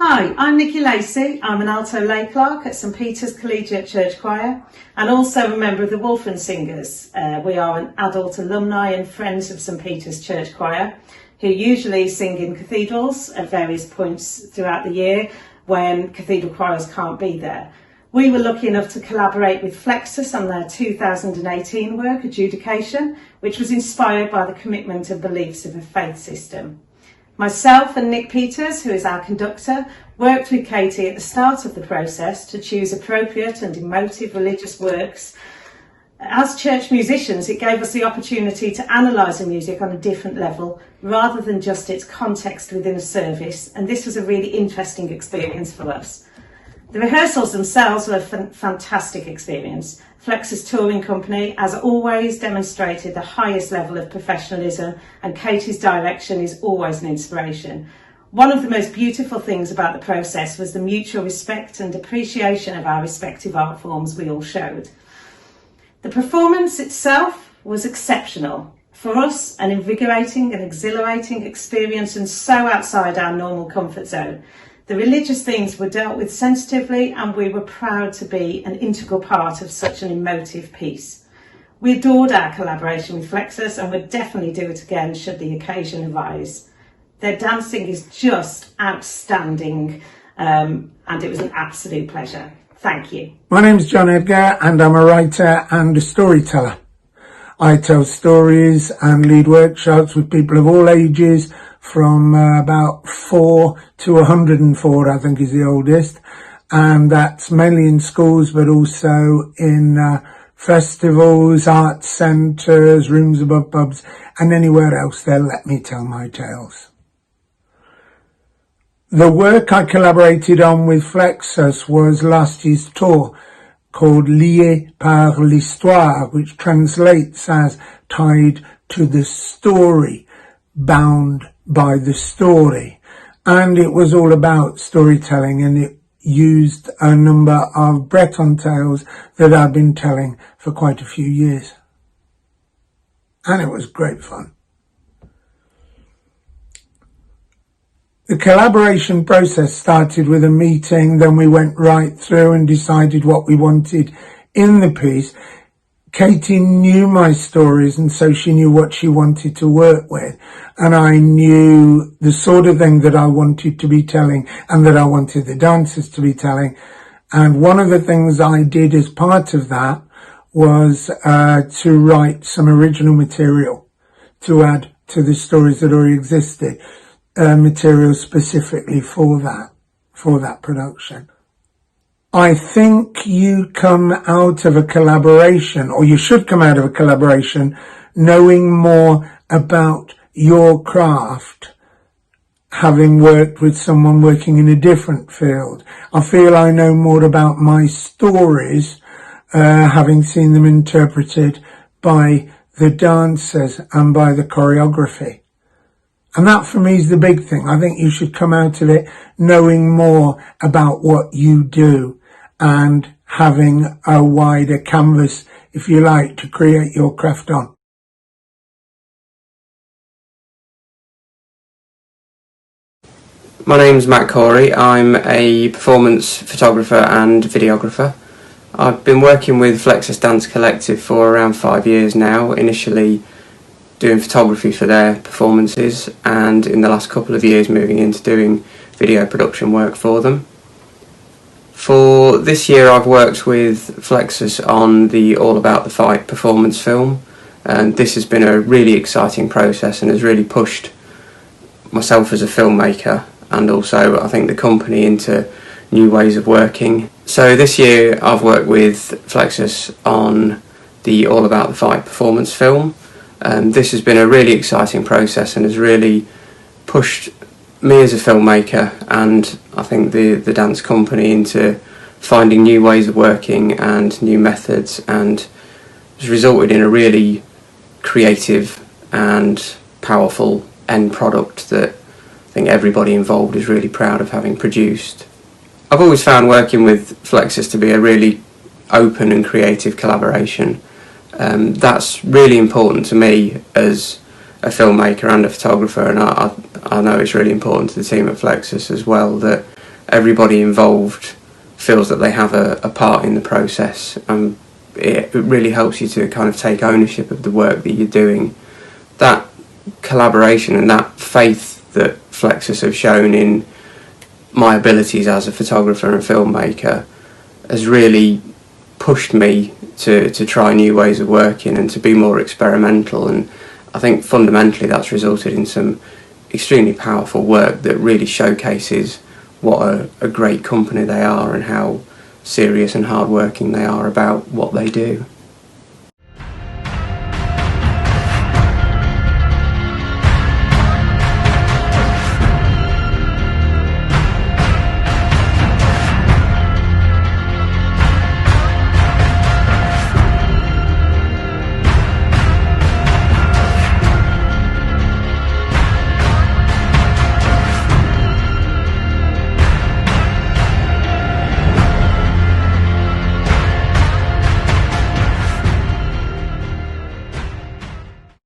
Hi, I'm Nicky Lacey. I'm an alto lay clerk at St Peter's Collegiate Church Choir and also a member of the Wolfen Singers. We are an adult alumni and friends of St Peter's Church Choir who usually sing in cathedrals at various points throughout the year when cathedral choirs can't be there. We were lucky enough to collaborate with Flexus on their 2018 work, Adjudication, which was inspired by the commitment and beliefs of a faith system. Myself and Nick Peters, who is our conductor, worked with Katy at the start of the process to choose appropriate and emotive religious works. As church musicians, it gave us the opportunity to analyse the music on a different level rather than just its context within a service, and this was a really interesting experience for us. The rehearsals themselves were a fantastic experience. Flexus Touring Company, as always, demonstrated the highest level of professionalism, and Katy's direction is always an inspiration. One of the most beautiful things about the process was the mutual respect and appreciation of our respective art forms we all showed. The performance itself was exceptional. For us, an invigorating and exhilarating experience and so outside our normal comfort zone. The religious themes were dealt with sensitively and we were proud to be an integral part of such an emotive piece. We adored our collaboration with Flexus and would definitely do it again should the occasion arise. Their dancing is just outstanding and it was an absolute pleasure. Thank you. My name's John Edgar and I'm a writer and a storyteller. I tell stories and lead workshops with people of all ages from about 4 to 104, I think is the oldest. And that's mainly in schools, but also in festivals, art centres, rooms above pubs, and anywhere else they'll let me tell my tales. The work I collaborated on with Flexus was last year's tour called Lié par l'histoire, which translates as tied to the story, bound by the story. And it was all about storytelling, and it used a number of Breton tales that I've been telling for quite a few years. And it was great fun. The collaboration process started with a meeting, then we went right through and decided what we wanted in the piece. Katy knew my stories, and so she knew what she wanted to work with, and I knew the sort of thing that I wanted to be telling and that I wanted the dancers to be telling. And one of the things I did as part of that was to write some original material to add to the stories that already existed. Material specifically for that production. I think you come out of a collaboration, or you should come out of a collaboration, knowing more about your craft, having worked with someone working in a different field. I feel I know more about my stories, having seen them interpreted by the dancers and by the choreography. And that for me is the big thing. I think you should come out of it knowing more about what you do and having a wider canvas, if you like, to create your craft on. My name's Matt Cawrey. I'm a performance photographer and videographer. I've been working with Flexus Dance Collective for around 5 years now, initially doing photography for their performances, and in the last couple of years moving into doing video production work for them. For this year I've worked with Flexus on the All About the Fight performance film, and this has been a really exciting process and has really pushed myself as a filmmaker and also I think the company into new ways of working. So this year I've worked with Flexus on the All About the Fight performance film. This has been a really exciting process and has really pushed me as a filmmaker and I think the dance company into finding new ways of working and new methods, and has resulted in a really creative and powerful end product that I think everybody involved is really proud of having produced. I've always found working with Flexus to be a really open and creative collaboration. That's really important to me as a filmmaker and a photographer, and I know it's really important to the team at Flexus as well that everybody involved feels that they have a part in the process, and it really helps you to kind of take ownership of the work that you're doing. That collaboration and that faith that Flexus have shown in my abilities as a photographer and filmmaker has really pushed me to try new ways of working and to be more experimental, and I think fundamentally that's resulted in some extremely powerful work that really showcases what a great company they are and how serious and hard-working they are about what they do.